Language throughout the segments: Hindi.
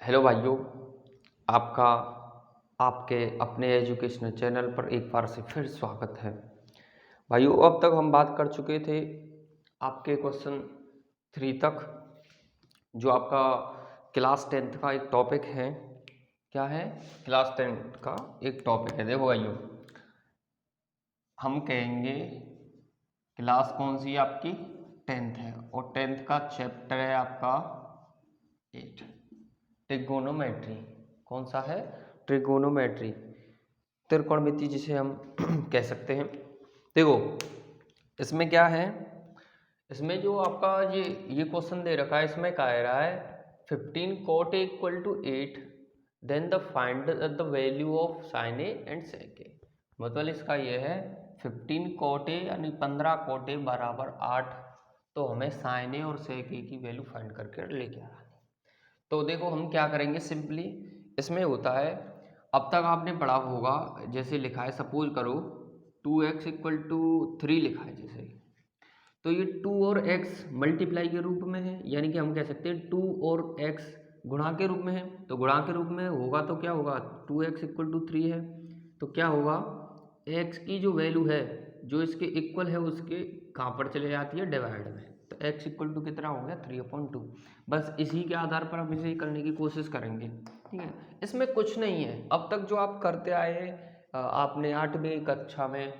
हेलो भाइयों, आपका आपके अपने एजुकेशनल चैनल पर एक बार से फिर स्वागत है। भाइयों, अब तक हम बात कर चुके थे आपके क्वेश्चन 3 तक, जो आपका क्लास 10th का एक टॉपिक है। क्या है? क्लास 10th का एक टॉपिक है। देखो भाइयों, हम कहेंगे क्लास कौन सी आपकी 10th है और 10th का चैप्टर है आपका 8, ट्रिगोनोमेट्री। कौन सा है? ट्रिगोनोमेट्री, त्रिकोणमिति जिसे हम कह सकते हैं। देखो, इसमें क्या है, इसमें जो आपका ये क्वेश्चन दे रखा है, इसमें क्या कह रहा है 15 cot A equal to 8, then the find the value of sin A and sec A। मतलब इसका ये है 15 cot A यानी 15 cot A बराबर 8, तो हमें sin A और sec A की वैल्यू फाइंड करके लेके आना है। तो देखो हम क्या करेंगे, सिंपली इसमें होता है, अब तक आपने पढ़ा होगा, जैसे लिखा है, सपोज करो 2x इक्वल टू 3 लिखा है जैसे, तो ये 2 और x मल्टीप्लाई के रूप में है, यानी कि हम कह सकते हैं 2 और x गुणा के रूप में है। तो गुणा के रूप में होगा तो क्या होगा, 2x इक्वल टू 3 है, तो क्या होगा, x की जो वैल्यू है जो इसके इक्वल है उसके कहाँ पर चले जाती है, डिवाइड में। तो x इक्वल टू कितना हो गया, 3/2। बस इसी के आधार पर हम इसे करने की कोशिश करेंगे। ठीक है, इसमें कुछ नहीं है। अब तक जो आप करते आए, आपने 8वीं कक्षा में,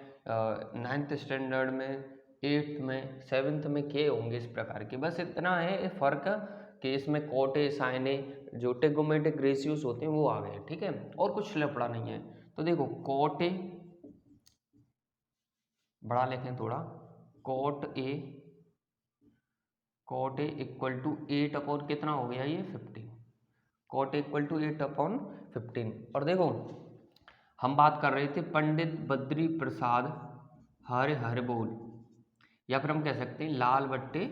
9th स्टैंडर्ड में, 8th में, 7th में किए होंगे इस प्रकार के। बस इतना है फ़र्क कि इसमें cot A sin A जो ट्रिगोनोमेट्रिक रेशियोज होते हैं वो आ गए। ठीक है, और कुछ लफड़ा नहीं है। तो देखो cot A, बड़ा लिखें थोड़ा, cot A equal to 8 upon कितना हो गया ये 15, cot A इक्वल टू 8/15। और देखो हम बात कर रहे थे पंडित बद्री प्रसाद हर बोल, या फिर हम कह सकते हैं लाल बट्टे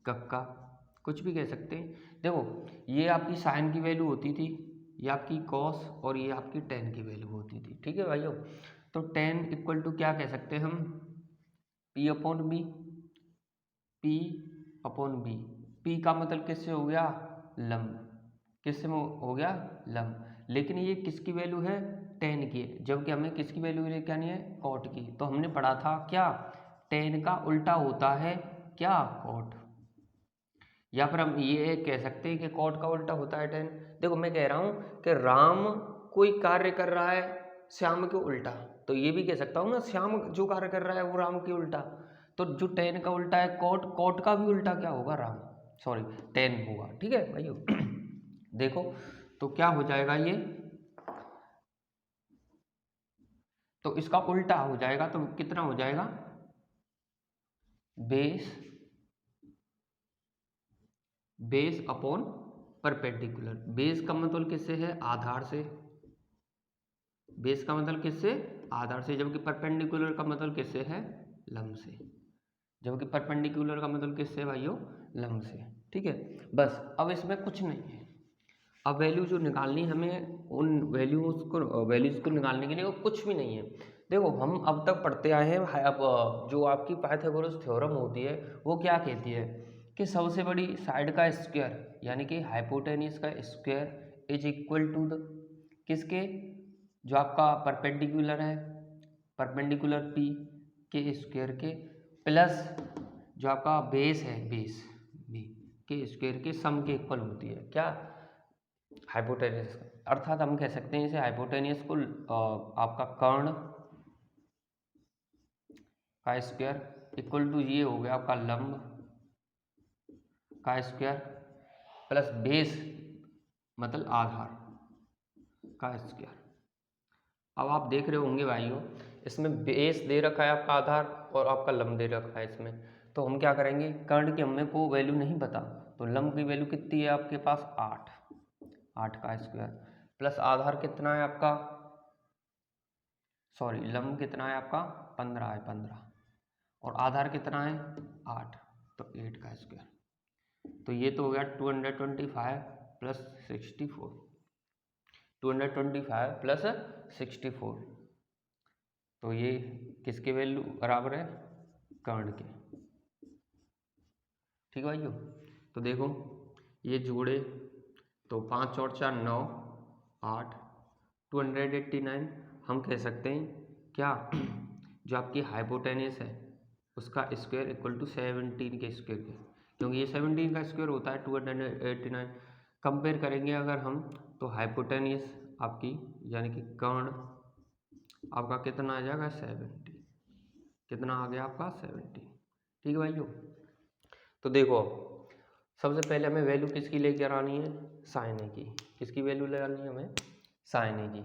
कक्का, कुछ भी कह सकते हैं। देखो ये आपकी साइन की वैल्यू होती थी, ये आपकी कॉस, और ये आपकी टेन की वैल्यू होती थी। ठीक है भाइयों, तो टेन इक्वल टू क्या कह सकते हैं हम, P upon B, P upon B. P का मतलब किससे हो गया, लंब, किससे हो गया, लंब। लेकिन ये किसकी वैल्यू है, टेन की है, जबकि हमें किसकी वैल्यू लेके आनी है, कॉट की। तो हमने पढ़ा था क्या, टेन का उल्टा होता है क्या, कॉट। या फिर हम ये कह सकते हैं कि कॉट का उल्टा होता है टेन। देखो मैं कह रहा हूँ कि राम कोई कार्य कर रहा है श्याम के उल्टा, तो ये भी कह सकता हूँ ना, श्याम जो कार्य कर रहा है वो राम के उल्टा। तो जो टेन का उल्टा है कॉट, कॉट का भी उल्टा क्या होगा, राम, सॉरी टेन होगा। ठीक है भाइयों देखो तो क्या हो जाएगा ये, तो इसका उल्टा हो जाएगा, तो कितना हो जाएगा, बेस अपॉन परपेंडिकुलर। बेस का मतलब किससे है, आधार से। बेस का मतलब किससे, आधार से, जबकि परपेंडिकुलर का मतलब किससे है, लंब से। जबकि परपेंडिकुलर का मतलब किससे भाइयों, लंब से। ठीक है, बस अब इसमें कुछ नहीं है। अब वैल्यू जो निकालनी है हमें, उन वैल्यूज को निकालने के लिए वो कुछ भी नहीं है। देखो हम अब तक पढ़ते आए हैं, अब जो आपकी पाइथागोरस थ्योरम होती है वो क्या कहती है कि सबसे बड़ी साइड का स्क्वायर, यानी कि हाइपोटेन्यूज का square is equal to the किसके, जो आपका परपेंडिकुलर है, परपेंडिकुलर पी के स्क्वायर के, प्लस जो आपका बेस है, बेस बी के स्क्वायर के सम के इक्वल होती है। क्या, हाइपोटेनियस। अर्थात हम कह सकते हैं इसे हाइपोटेनियस को आपका कर्ण का स्क्वायर इक्वल टू ये हो गया आपका लंब का स्क्वायर, प्लस बेस मतलब आधार का स्क्वायर। अब आप देख रहे होंगे भाइयों, इसमें बेस दे रखा है आपका आधार और आपका लंब दे रखा है इसमें। तो हम क्या करेंगे, कर्ण की हमें को वैल्यू नहीं पता, तो लंब की वैल्यू कितनी है आपके पास, 8 का स्क्वायर, प्लस आधार कितना है आपका, सॉरी लंब कितना है आपका, 15 है, 15, और आधार कितना है, 8, तो 8 का स्क्वायर। तो ये तो हो गया 225 प्लस 64, 225 प्लस 64, तो ये किसके वैल्यू बराबर है, कर्ण के। ठीक है भाइयों, तो देखो ये जोड़े तो 5 और 4 9 8 289 हम कह सकते हैं क्या जो आपकी हाइपोटेनस है उसका स्क्वायर इक्वल टू 17 के स्क्वायर के, क्योंकि ये 17 का स्क्वायर होता है 289। कंपेयर करेंगे अगर हम तो हाइपोटेनस आपकी यानी कि कर्ण आपका कितना आ जाएगा 70, कितना आ गया आपका 70। ठीक है भाइयों। तो देखो सबसे पहले हमें वैल्यू किसकी लेकर आनी है, साइन ए की। किसकी वैल्यू लानी है हमें, साइन ए की।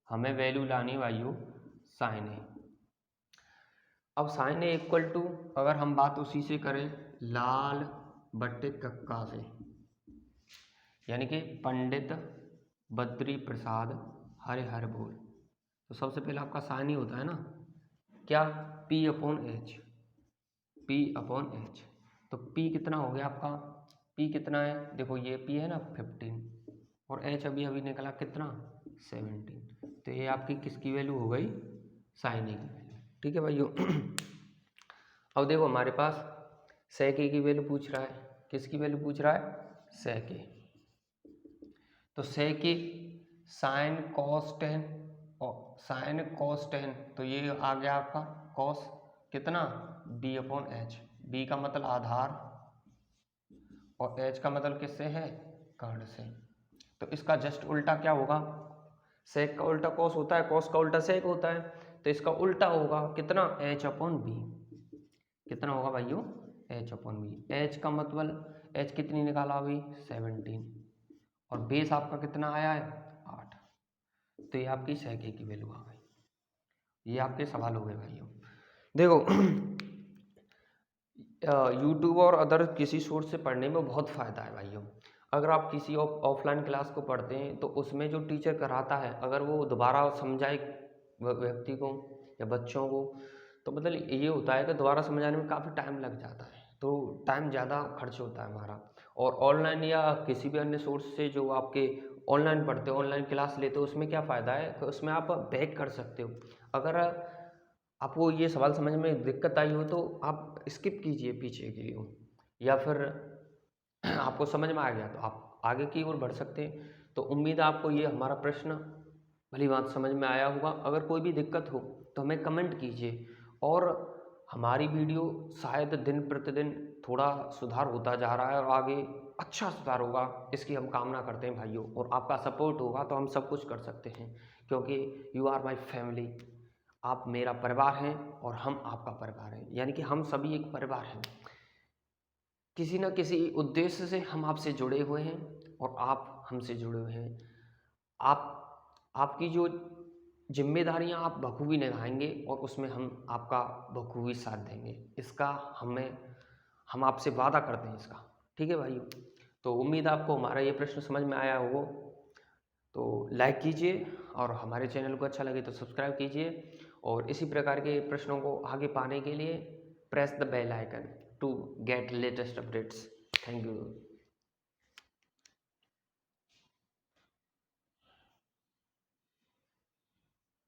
हमें वैल्यू लानी है भाइयों साइन ए। अब साइन ए इक्वल टू अगर हम बात उसी से करें लाल बट्टे कक्का से, यानी कि पंडित बद्री प्रसाद हरे हर बोल। तो सबसे पहले आपका साइन ही होता है ना क्या, P upon H, P upon H. तो P कितना हो गया आपका, P कितना है, देखो ये P है ना 15 और H अभी अभी निकला कितना 17। तो ये आपकी किसकी वैल्यू हो गई, साइन ए की वैल्यू। ठीक है भाइयों। अब देखो हमारे पास सेक ए की वैल्यू पूछ रहा है, किसकी वैल्यू पूछ रहा है, सेक ए। तो सेक ए साइन कॉस 10 और साइन कॉस 10, तो ये आ गया आपका कॉस कितना b अपॉन एच। b का मतलब आधार और h का मतलब किससे है, कर्ण से। तो इसका जस्ट उल्टा क्या होगा, सेक का उल्टा कॉस होता है, कॉस का उल्टा सेक होता है, तो इसका उल्टा होगा कितना h अपॉन b। कितना होगा भाइयों, h अपॉन b। h का मतलब h कितनी निकाला अभी 17 और बेस आपका कितना आया है 8। तो ये आपकी सेक ए की वैल्यू आ गई। ये आपके सवाल हो गए भाइयों। देखो यूट्यूब और अदर किसी सोर्स से पढ़ने में बहुत फ़ायदा है भाइयों। अगर आप किसी ऑफलाइन क्लास को पढ़ते हैं तो उसमें जो टीचर कराता है अगर वो दोबारा समझाए व्यक्ति को या बच्चों को, तो मतलब ये होता है कि दोबारा समझाने में काफ़ी टाइम लग जाता है, तो टाइम ज़्यादा खर्च होता है हमारा। और ऑनलाइन या किसी भी अन्य सोर्स से जो आपके ऑनलाइन पढ़ते हो, ऑनलाइन क्लास लेते हो, उसमें क्या फ़ायदा है कि उसमें आप बैक कर सकते हो। अगर आपको ये सवाल समझ में दिक्कत आई हो तो आप स्किप कीजिए पीछे के लिए, या फिर आपको समझ में आ गया तो आप आगे की ओर बढ़ सकते हैं। तो उम्मीद है आपको ये हमारा प्रश्न भली बात समझ में आया होगा। अगर कोई भी दिक्कत हो तो हमें कमेंट कीजिए, और हमारी वीडियो शायद दिन प्रतिदिन थोड़ा सुधार होता जा रहा है और आगे अच्छा सुधार होगा, इसकी हम कामना करते हैं भाइयों। और आपका सपोर्ट होगा तो हम सब कुछ कर सकते हैं, क्योंकि यू आर माई फैमिली। आप मेरा परिवार हैं और हम आपका परिवार हैं, यानी कि हम सभी एक परिवार हैं। किसी न किसी उद्देश्य से हम आपसे जुड़े हुए हैं और आप हमसे जुड़े हुए हैं। आपकी जो जिम्मेदारियां आप बखूबी निभाएंगे और उसमें हम आपका बखूबी साथ देंगे, इसका हम आपसे वादा करते हैं इसका। ठीक है भाइयों। तो उम्मीद आपको हमारा ये प्रश्न समझ में आया हो तो लाइक कीजिए, और हमारे चैनल को अच्छा लगे तो सब्सक्राइब कीजिए। और इसी प्रकार के प्रश्नों को आगे पाने के लिए press the bell icon to get latest updates. Thank you.